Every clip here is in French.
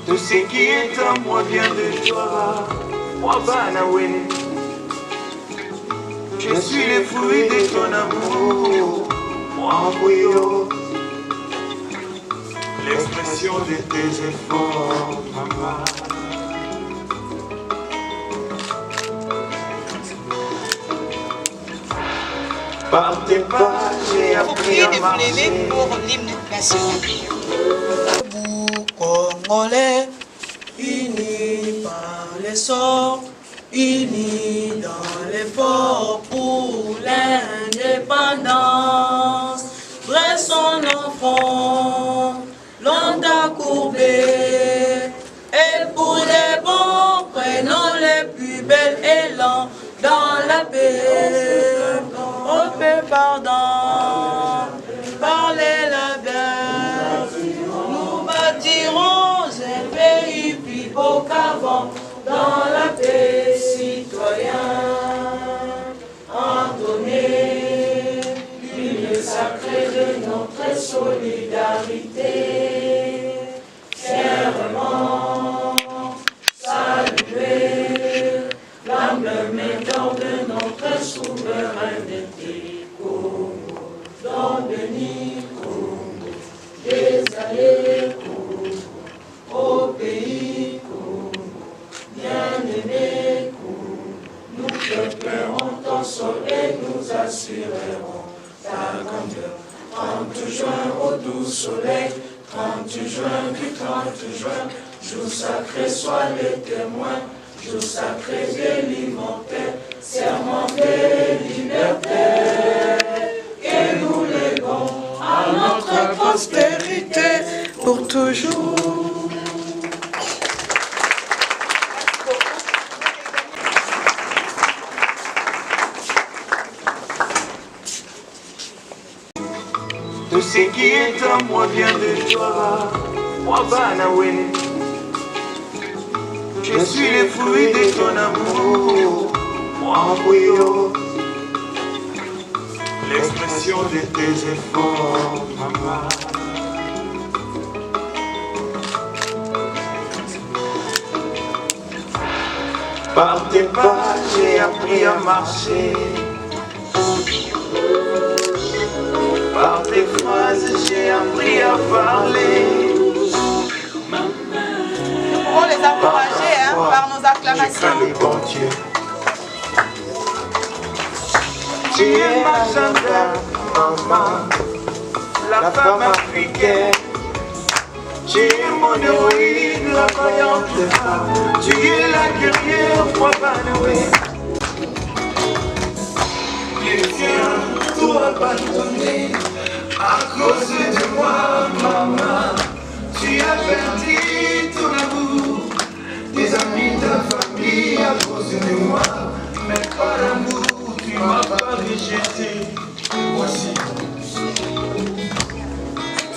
Tout ce qui est à moi vient de toi. Moi, Banawe. Je suis le fruit de ton amour. Moi, Bouyo. L'expression de tes efforts, maman. Par tes pas, j'ai appris à marcher. Pour l'hymne national. Debout Congolais, unis par l'essor, unis dans l'effort pour l'indépendance. Vrai son enfant, longtemps courbé, et pour les bons, prenons les plus belles élans dans la paix. Au paix pardon, parlez la guerre, nous bâtirons un pays plus beau qu'avant, dans la paix citoyen. Entonner l'hymne sacré de notre solidarité, fièrement saluer l'humble main d'or de notre souveraineté. Congo, don béni Congo, des allées Congo, au pays Congo, bien-aimé Congo, nous préparons ton sol et nous assurerons ta grandeur. 30 juin au doux soleil, 30 juin du 30 juin, jour sacré soit le témoin, jour sacré de l'immortel, serment de liberté, que nous léguons à notre postérité pour toujours. Tout ce qui est à moi vient de toi. Moi, Banawe. Je suis le fruit de ton amour. Moi, Bouyo. L'expression de tes efforts, maman. Par tes pas, j'ai appris à marcher. Par tes phrases, j'ai appris à parler. Nous pouvons les encourager par nos acclamations. Le bon Dieu. Tu es ma gendarme, maman, la femme africaine. Tu es mon héroïne, la vaillante femme. Tu es la guerrière, moi, Banawe. Je viens tout abandonner à cause de moi, maman. Tu as perdu ton amour, tes amis, ta famille à cause de moi. Mais par amour, tu m'as pas rejeté. Voici.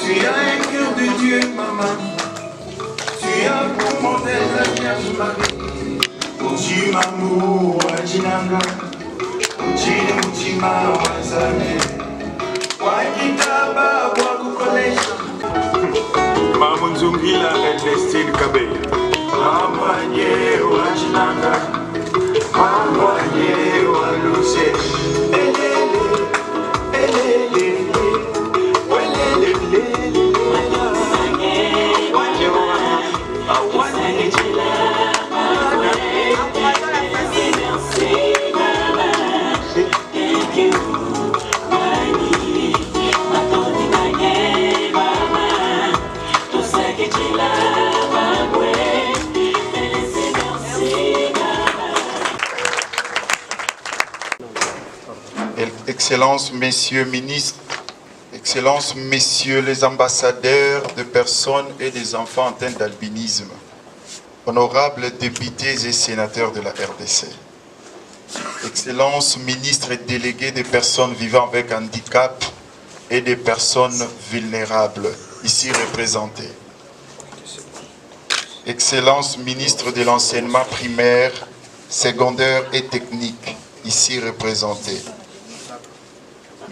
Tu as un cœur de Dieu, maman. Tu as pour modèle la Vierge Marie. Uji mamu wajinanga, uji mutima wazane. Wakitaba wakukolesha. Mamu Nzungila Ernestine Kabeya. Mamanye wajinanga, mamanye waluse. Elele, elele, welelele. Excellences, messieurs ministres, Excellences, messieurs les ambassadeurs de personnes et des enfants atteints d'albinisme, honorables députés et sénateurs de la RDC, Excellences, ministres et délégués des personnes vivant avec handicap et des personnes vulnérables, ici représentées, Excellences, ministres de l'enseignement primaire, secondaire et technique, ici représentées,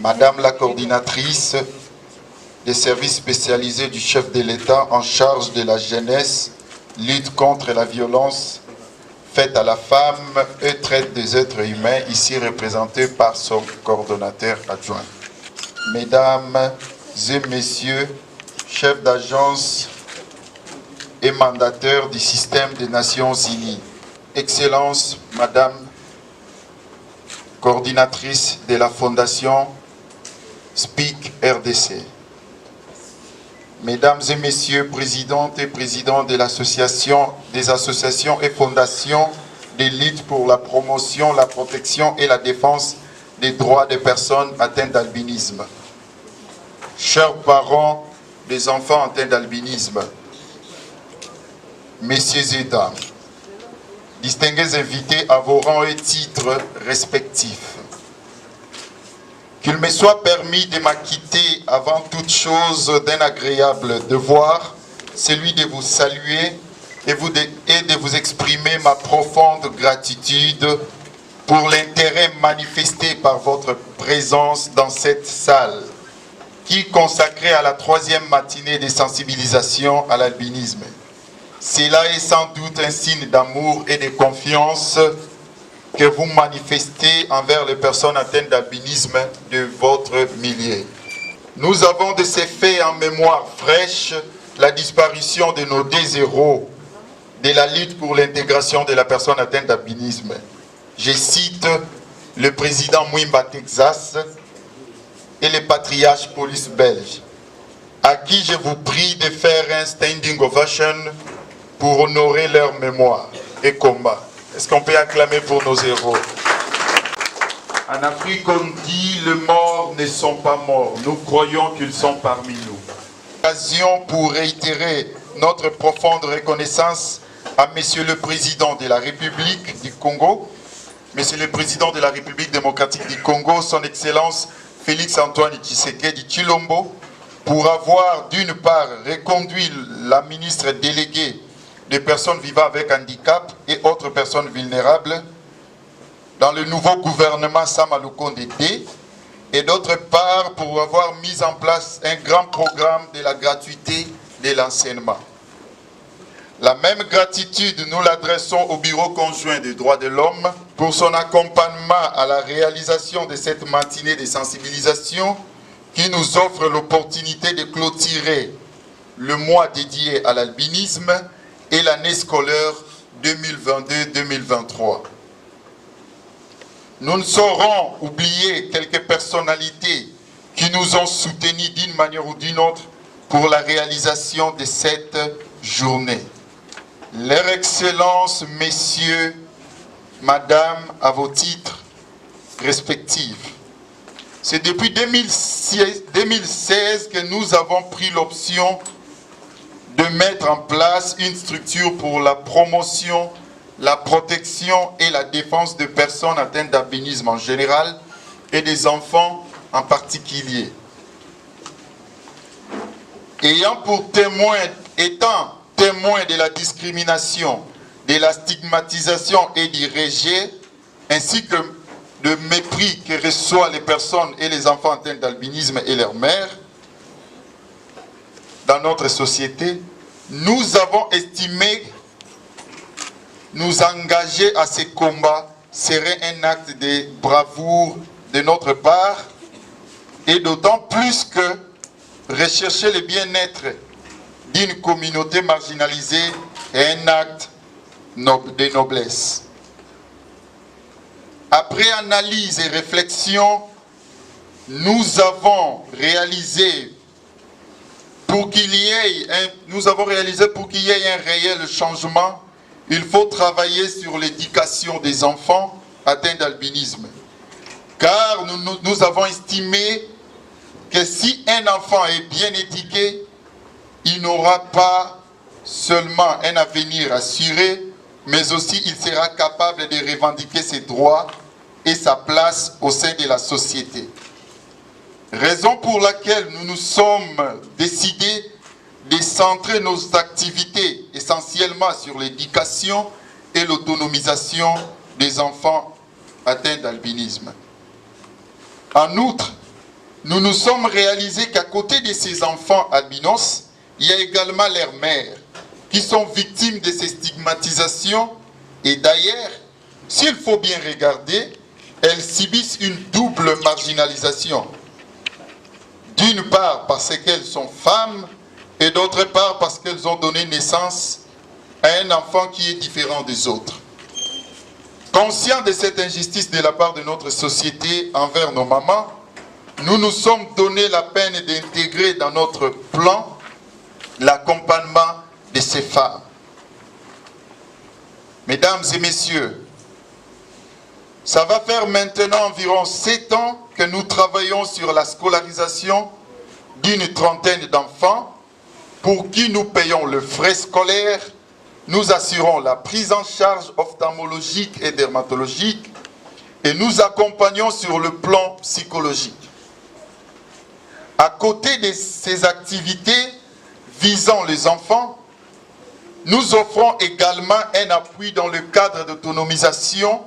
Madame la coordinatrice des services spécialisés du chef de l'État en charge de la jeunesse lutte contre la violence faite à la femme et traite des êtres humains, ici représenté par son coordonnateur adjoint. Mesdames et messieurs, chefs d'agence et mandateurs du système des Nations Unies, Excellences, Madame, coordinatrice de la Fondation Speak RDC, Mesdames et Messieurs, présidentes et présidents de l'association, des associations et fondations de lutte pour la promotion, la protection et la défense des droits des personnes atteintes d'albinisme. Chers parents des enfants atteints d'albinisme, Messieurs et dames, distingués invités à vos rangs et titres respectifs, qu'il me soit permis de m'acquitter avant toute chose d'un agréable devoir, celui de vous saluer et de vous exprimer ma profonde gratitude pour l'intérêt manifesté par votre présence dans cette salle, qui est consacrée à la 3e matinée de sensibilisation à l'albinisme. Cela est sans doute un signe d'amour et de confiance que vous manifestez envers les personnes atteintes d'albinisme de votre milieu. Nous avons de ces faits en mémoire fraîche la disparition de nos 2 héros de la lutte pour l'intégration de la personne atteinte d'albinisme. Je cite le président Mwimba Texas et le patriarche police belge, à qui je vous prie de faire un standing ovation pour honorer leur mémoire et combat. Est-ce qu'on peut acclamer pour nos héros? En Afrique, on dit les morts ne sont pas morts. Nous croyons qu'ils sont parmi nous. Occasion pour réitérer notre profonde reconnaissance à Monsieur le Président de la République du Congo, Monsieur le Président de la République démocratique du Congo, Son Excellence Félix Antoine Tshisekedi Tshilombo, pour avoir d'une part reconduit la ministre déléguée des personnes vivant avec handicap et autres personnes vulnérables dans le nouveau gouvernement Sama Lukonde D, et d'autre part pour avoir mis en place un grand programme de la gratuité de l'enseignement. La même gratitude, nous l'adressons au Bureau conjoint des droits de l'homme pour son accompagnement à la réalisation de cette matinée de sensibilisation qui nous offre l'opportunité de clôturer le mois dédié à l'albinisme et l'année scolaire 2022-2023. Nous ne saurons oublier quelques personnalités qui nous ont soutenus d'une manière ou d'une autre pour la réalisation de cette journée. Leur Excellence, Messieurs, Madame, à vos titres respectifs. C'est depuis 2016 que nous avons pris l'option de mettre en place une structure pour la promotion, la protection et la défense de personnes atteintes d'albinisme en général et des enfants en particulier. Étant témoin de la discrimination, de la stigmatisation et du rejet, ainsi que de mépris que reçoivent les personnes et les enfants atteints d'albinisme et leurs mères, dans notre société, nous avons estimé nous engager à ces combats serait un acte de bravoure de notre part, et d'autant plus que rechercher le bien-être d'une communauté marginalisée est un acte de noblesse. Après analyse et réflexion, nous avons réalisé pour qu'il y ait un réel changement, il faut travailler sur l'éducation des enfants atteints d'albinisme. Car nous avons estimé que si un enfant est bien éduqué, il n'aura pas seulement un avenir assuré, mais aussi il sera capable de revendiquer ses droits et sa place au sein de la société. Raison pour laquelle nous nous sommes décidés de centrer nos activités essentiellement sur l'éducation et l'autonomisation des enfants atteints d'albinisme. En outre, nous nous sommes réalisés qu'à côté de ces enfants albinos, il y a également leurs mères qui sont victimes de ces stigmatisations. Et d'ailleurs, s'il faut bien regarder, elles subissent une double marginalisation. D'une part parce qu'elles sont femmes et d'autre part parce qu'elles ont donné naissance à un enfant qui est différent des autres. Conscients de cette injustice de la part de notre société envers nos mamans, nous nous sommes donné la peine d'intégrer dans notre plan l'accompagnement de ces femmes. Mesdames et messieurs, ça va faire maintenant environ 7 ans que nous travaillons sur la scolarisation d'une trentaine d'enfants pour qui nous payons le frais scolaire, nous assurons la prise en charge ophtalmologique et dermatologique et nous accompagnons sur le plan psychologique. À côté de ces activités visant les enfants, nous offrons également un appui dans le cadre d'autonomisation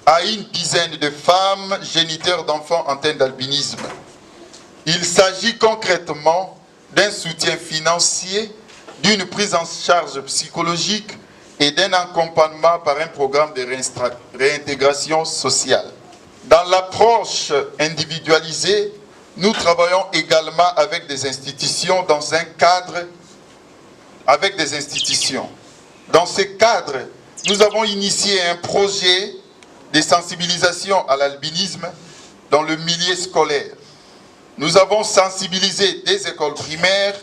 à une dizaine de femmes géniteurs d'enfants atteints d'albinisme. Il s'agit concrètement d'un soutien financier, d'une prise en charge psychologique et d'un accompagnement par un programme de réintégration sociale. Dans l'approche individualisée, nous travaillons également avec des institutions dans un cadre avec des institutions. Dans ce cadre, nous avons initié un projet de sensibilisation à l'albinisme dans le milieu scolaire. Nous avons sensibilisé des écoles primaires.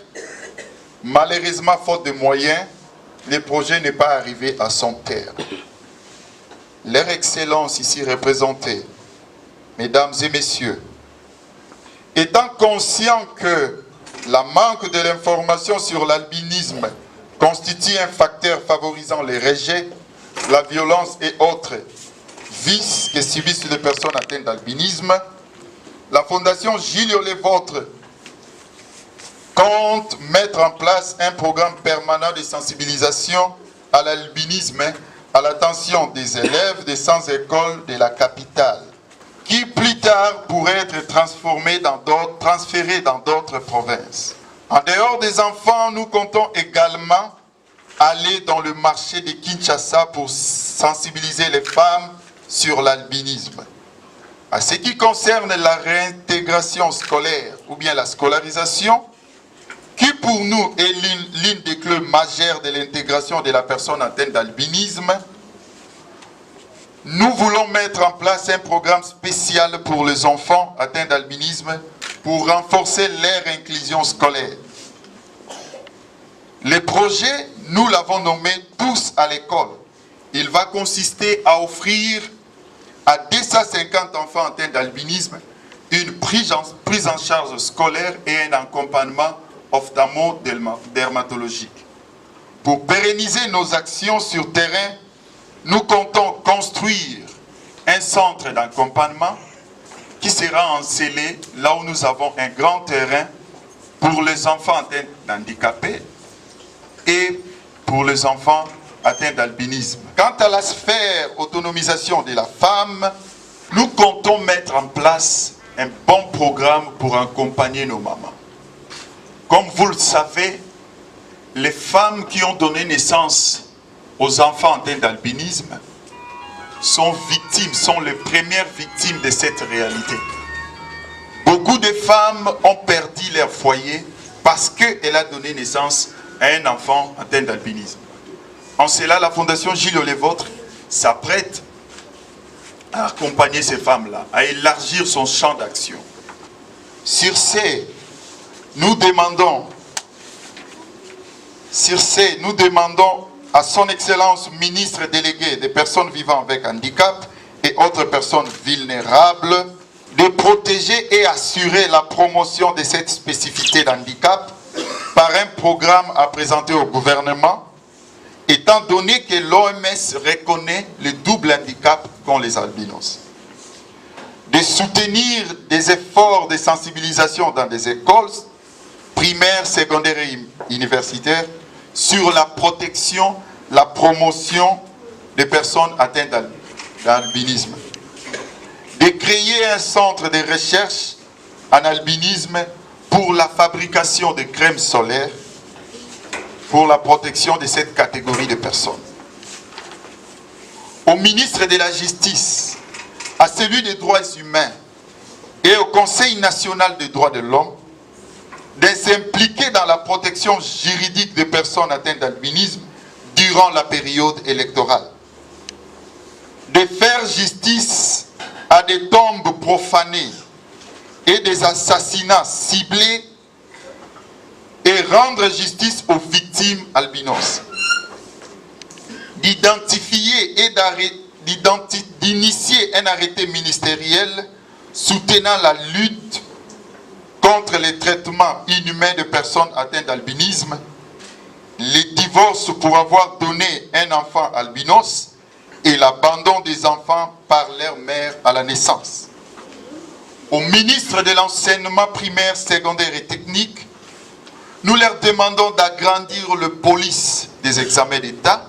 Malheureusement, faute de moyens, le projet n'est pas arrivé à son terme. Leur Excellence ici représentée, Mesdames et Messieurs, étant conscient que la manque de l'information sur l'albinisme constitue un facteur favorisant les rejets, la violence et autres vices que subissent les personnes atteintes d'albinisme, la Fondation Gilles Olévôtre compte mettre en place un programme permanent de sensibilisation à l'albinisme à l'attention des élèves des 100 écoles de la capitale, qui plus tard pourraient être transférés dans d'autres provinces. En dehors des enfants, nous comptons également aller dans le marché de Kinshasa pour sensibiliser les femmes sur l'albinisme. À ce qui concerne la réintégration scolaire ou bien la scolarisation, qui pour nous est l'une des clés majeures de l'intégration de la personne atteinte d'albinisme, nous voulons mettre en place un programme spécial pour les enfants atteints d'albinisme pour renforcer leur inclusion scolaire. Le projet, nous l'avons nommé « Tous à l'école ». Il va consister à offrir à 250 enfants atteints d'albinisme une prise en charge scolaire et un accompagnement ophtalmo-dermatologique. Pour pérenniser nos actions sur terrain, nous comptons construire un centre d'accompagnement qui sera encelé là où nous avons un grand terrain pour les enfants atteints d'handicapés et pour les enfants atteints d'albinisme. Quant à la sphère autonomisation de la femme, nous comptons mettre en place un bon programme pour accompagner nos mamans. Comme vous le savez, les femmes qui ont donné naissance aux enfants atteints d'albinisme sont les premières victimes de cette réalité. Beaucoup de femmes ont perdu leur foyer parce qu'elle a donné naissance à un enfant atteint d'albinisme. En cela, la Fondation Gilles Olévôtre s'apprête à accompagner ces femmes-là, à élargir son champ d'action. Sur ce, nous demandons à son Excellence ministre délégué des personnes vivant avec handicap et autres personnes vulnérables de protéger et assurer la promotion de cette spécificité d'handicap par un programme à présenter au gouvernement, étant donné que l'OMS reconnaît le double handicap qu'ont les albinos. De soutenir des efforts de sensibilisation dans des écoles primaires, secondaires et universitaires sur la protection, la promotion des personnes atteintes d'albinisme. De créer un centre de recherche en albinisme pour la fabrication de crèmes solaires pour la protection de cette catégorie de personnes. Au ministre de la Justice, à celui des droits humains et au Conseil national des droits de l'homme de s'impliquer dans la protection juridique des personnes atteintes d'albinisme durant la période électorale. De faire justice à des tombes profanées et des assassinats ciblés et rendre justice aux victimes albinos. D'identifier et d'initier un arrêté ministériel soutenant la lutte contre les traitements inhumains de personnes atteintes d'albinisme, les divorces pour avoir donné un enfant albinos et l'abandon des enfants par leur mère à la naissance. Au ministre de l'enseignement primaire, secondaire et technique, nous leur demandons d'agrandir le police des examens d'État.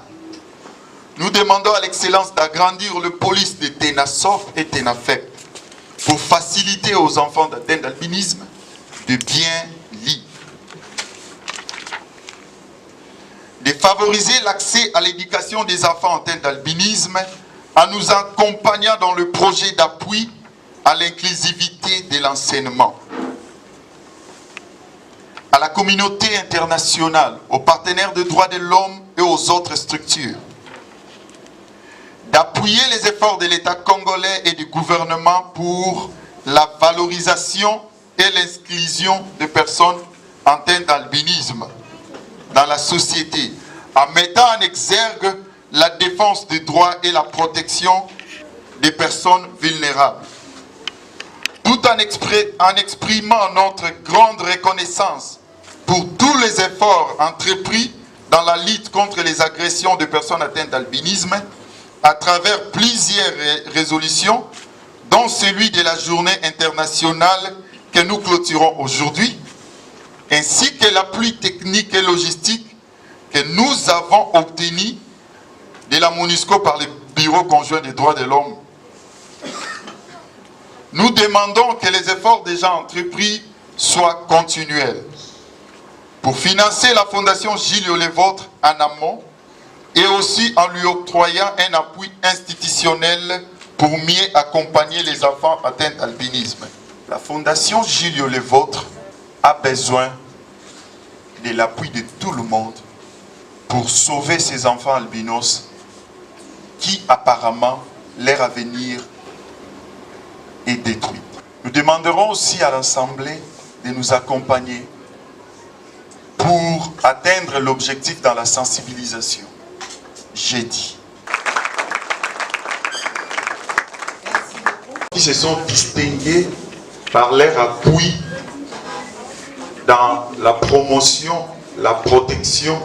Nous demandons à l'excellence d'agrandir le police de TENASOF et TENAFEP pour faciliter aux enfants atteints d'albinisme de bien lire. De favoriser l'accès à l'éducation des enfants atteints d'albinisme en nous accompagnant dans le projet d'appui à l'inclusivité de l'enseignement. À la communauté internationale, aux partenaires de droits de l'homme et aux autres structures, d'appuyer les efforts de l'État congolais et du gouvernement pour la valorisation et l'inclusion des personnes atteintes d'albinisme dans la société, en mettant en exergue la défense des droits et la protection des personnes vulnérables. Tout en exprimant notre grande reconnaissance pour tous les efforts entrepris dans la lutte contre les agressions de personnes atteintes d'albinisme à travers plusieurs résolutions, dont celui de la journée internationale que nous clôturons aujourd'hui, ainsi que l'appui technique et logistique que nous avons obtenu de la MONUSCO par le Bureau conjoint des droits de l'homme. Nous demandons que les efforts déjà entrepris soient continuels pour financer la Fondation Gilles Levôtre en amont et aussi en lui octroyant un appui institutionnel pour mieux accompagner les enfants atteints d'albinisme. La Fondation Gilles Levôtre a besoin de l'appui de tout le monde pour sauver ces enfants albinos qui apparemment leur avenir est détruit. Nous demanderons aussi à l'Assemblée de nous accompagner pour atteindre l'objectif dans la sensibilisation. J'ai dit. Qui se sont distingués par leur appui dans la promotion, la protection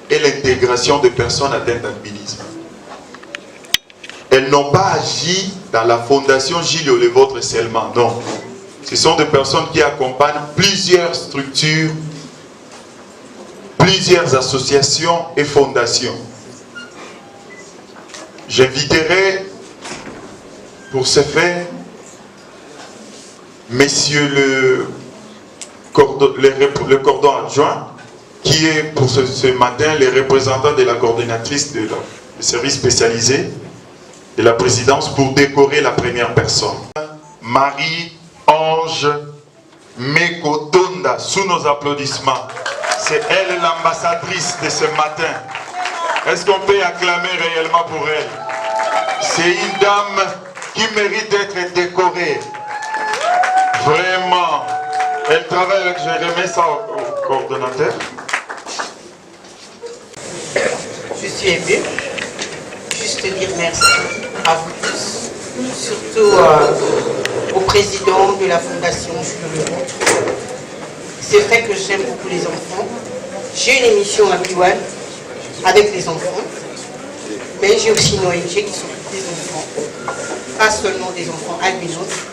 et l'intégration des personnes atteintes d'albinisme. Elles n'ont pas agi dans la Fondation Gilles Levôtre seulement, non. Ce sont des personnes qui accompagnent plusieurs structures, plusieurs associations et fondations. J'inviterai pour ce faire Monsieur le cordon adjoint, qui est pour ce matin le représentant de la coordinatrice du service spécialisé de la présidence pour décorer la première personne. Marie-Ange Mekotonda, sous nos applaudissements. C'est elle l'ambassadrice de ce matin. Est-ce qu'on peut acclamer réellement pour elle? C'est une dame qui mérite d'être décorée. Vraiment. Elle travaille avec, je remets ça au coordonnateur. Je suis ému. Juste dire merci à vous tous, surtout au président de la Fondation Gilles Levôtre. C'est vrai que j'aime beaucoup les enfants. J'ai une émission à Biwan avec les enfants, mais j'ai aussi une ONG qui s'occupe des enfants. Pas seulement des enfants albinos,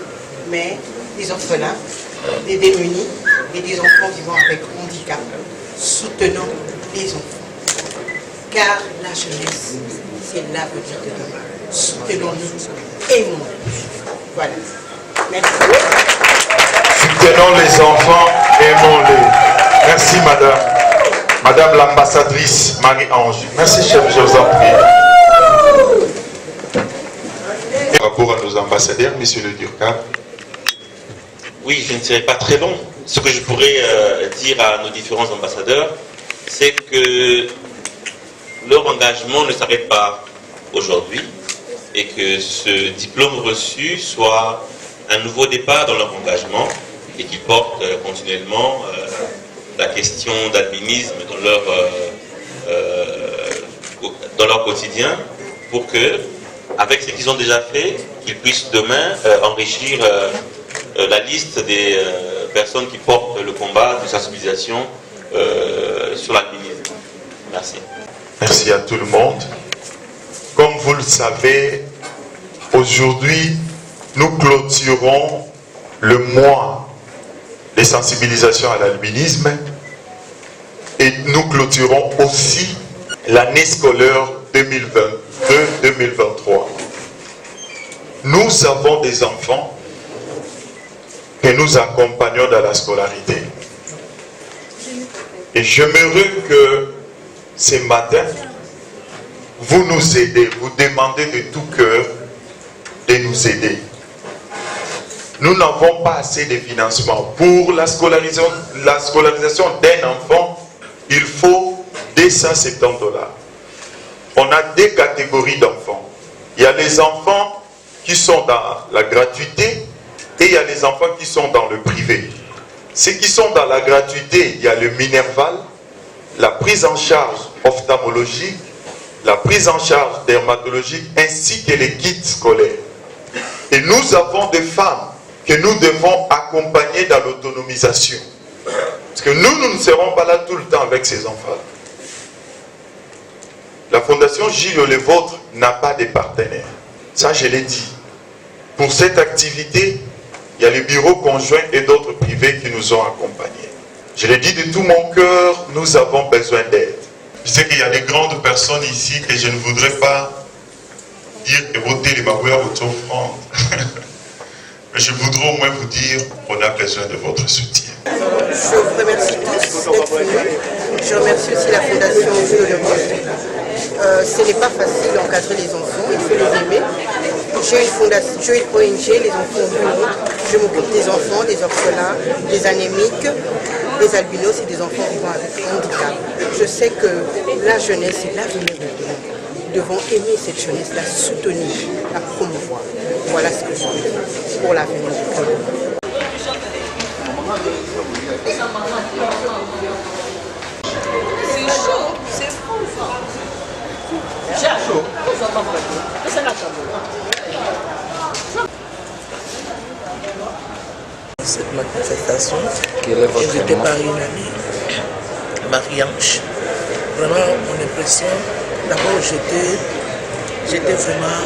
mais des orphelins, des démunis et des enfants vivant avec handicap. Soutenons les enfants. Car la jeunesse, c'est l'avenir de demain. Soutenons-nous, aimons-nous. Voilà. Merci. Soutenons les enfants, aimons-les. Merci madame. Madame l'ambassadrice Marie-Ange. Merci chef, je vous en prie. Par rapport à nos ambassadeurs, monsieur le Durkab. Oui, je ne serai pas très long. Ce que je pourrais dire à nos différents ambassadeurs, c'est que leur engagement ne s'arrête pas aujourd'hui et que ce diplôme reçu soit un nouveau départ dans leur engagement et qu'ils portent continuellement la question d'albinisme dans leur quotidien pour que, avec ce qu'ils ont déjà fait, qu'ils puissent demain enrichir la liste des personnes qui portent le combat de sensibilisation sur l'albinisme. Merci. Merci à tout le monde. Comme vous le savez, aujourd'hui, nous clôturons le mois de sensibilisation à l'albinisme et nous clôturons aussi l'année scolaire 2022-2023. Nous avons des enfants que nous accompagnons dans la scolarité. Et j'aimerais que ce matin, vous nous aidez, vous demandez de tout cœur de nous aider. Nous n'avons pas assez de financement. Pour la scolarisation d'un enfant, il faut 270 $. On a deux catégories d'enfants. Il y a les enfants qui sont dans la gratuité et il y a les enfants qui sont dans le privé. Ceux qui sont dans la gratuité, il y a le Minerval, la prise en charge ophtalmologique, la prise en charge dermatologique ainsi que les kits scolaires. Et nous avons des femmes que nous devons accompagner dans l'autonomisation. Parce que nous ne serons pas là tout le temps avec ces enfants. La Fondation Gilles Levôtre n'a pas de partenaires. Ça, je l'ai dit. Pour cette activité, il y a les bureaux conjoints et d'autres privés qui nous ont accompagnés. Je l'ai dit de tout mon cœur, nous avons besoin d'aide. Je sais qu'il y a des grandes personnes ici que je ne voudrais pas dire que votez les Mabouya auto-offrande. Mais je voudrais au moins vous dire qu'on a besoin de votre soutien. Je vous remercie tous d'être venus. Je remercie aussi la Fondation Gilles Levôtre. Ce n'est pas facile d'encadrer les enfants, il faut les aimer. J'ai une fondation, j'ai une ONG, les enfants du monde. Je m'occupe des enfants, des orphelins, des anémiques, des albinos et des enfants vivant avec handicap. Je sais que la jeunesse est l'avenir de demain. Nous devons aimer cette jeunesse, la soutenir, la promouvoir. Voilà ce que je veux dire pour l'avenir. C'est chaud, c'est fou. Cette manifestation invitée par une amie, Marie-Ange. Vraiment, mon impression, d'abord j'étais vraiment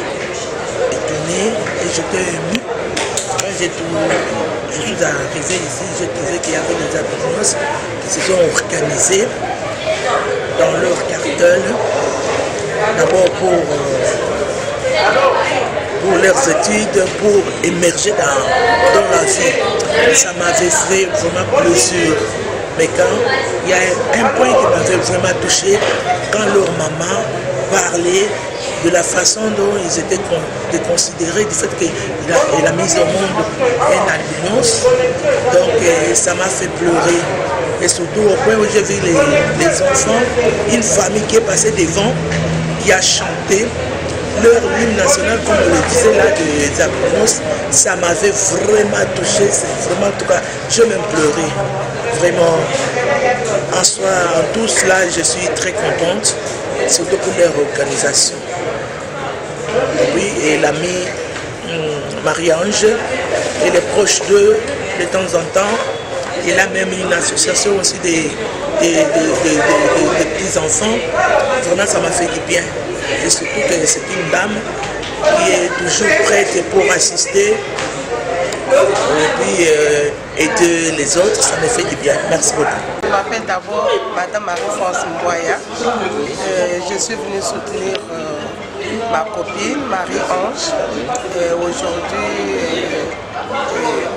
étonné et j'étais ému. Quand je suis arrivé ici, j'ai trouvé qu'il y avait des albinos qui se sont organisés dans leur cartel, d'abord pour leurs études, pour émerger dans la vie. Ça m'avait fait vraiment plaisir. Mais quand il y a un point qui m'avait vraiment touché, quand leur maman parlait de la façon dont ils étaient considérés, du fait qu'il a mis au monde un albinos, donc ça m'a fait pleurer. Et surtout au point où j'ai vu les enfants, une famille qui est passée devant, qui a chanté leur hymne national, comme on le disait là, des albinos, ça m'avait vraiment touché. C'est vraiment, en tout cas, je même pleuré. Vraiment, en soi, en tout cela, je suis très contente, surtout pour leur organisation. Oui, et l'ami Marie-Ange, elle est proche d'eux de temps en temps. Il a même une association aussi des petits-enfants. Vraiment, ça m'a fait du bien. Et surtout que c'est une dame qui est toujours prête pour assister et puis aider les autres. Ça me fait du bien. Merci beaucoup. Je m'appelle d'abord Madame Marie-France Mboya. Je suis venue soutenir ma copine Marie-Ange. Aujourd'hui,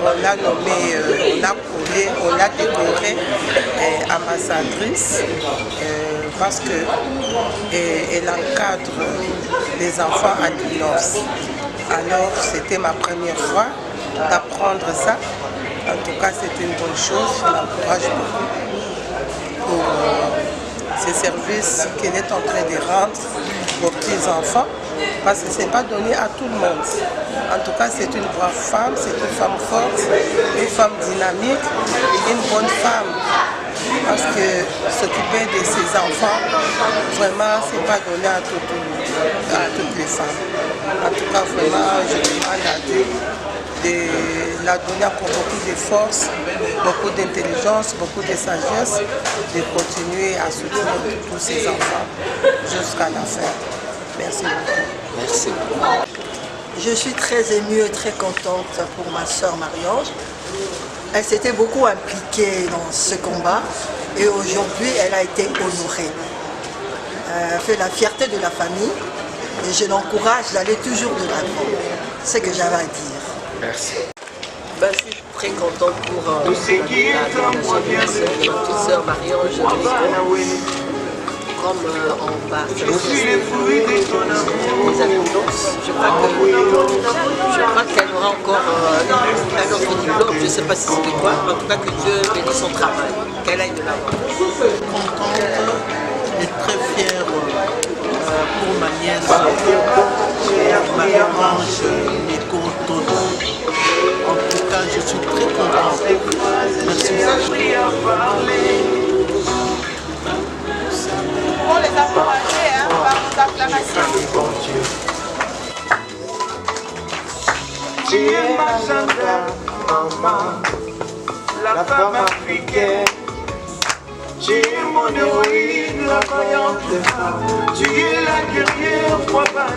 on l'a nommée, on l'a décorée ambassadrice parce qu'elle encadre les enfants albinos. Alors, c'était ma première fois d'apprendre ça. En tout cas, c'est une bonne chose. Je l'encourage beaucoup pour ces services qu'elle est en train de rendre aux petits-enfants, parce que ce n'est pas donné à tout le monde. En tout cas, c'est une brave femme, c'est une femme forte, une femme dynamique, une bonne femme. Parce que s'occuper de ses enfants, vraiment, ce n'est pas donné à toutes les femmes. En tout cas, vraiment, je demande à Dieu de la donner encore beaucoup de force, beaucoup d'intelligence, beaucoup de sagesse, de continuer à soutenir tous ces enfants jusqu'à la fin. Merci beaucoup. Merci. Je suis très émue et très contente pour ma soeur Marie-Ange. Elle s'était beaucoup impliquée dans ce combat et aujourd'hui elle a été honorée. Elle fait la fierté de la famille et je l'encourage d'aller toujours de l'avant. C'est ce que j'avais à dire. Merci. Je suis très contente pour la donation de ma petite sœur Marie-Ange comme on va faire les albinos. Je crois qu'elle aura encore un autre diplôme, je ne sais pas si c'était quoi, en tout cas que Dieu bénisse son travail, qu'elle aille de l'avant. Contente et très fière pour ma nièce Marie-Ange Nicotono. En tout cas, je suis très contente. Merci. Pour les encourager par nos acclamations. Tu es ma gendarme, maman, la femme africaine. Tu es mon héroïne, la vaillante femme. Tu es la guerrière, crois pas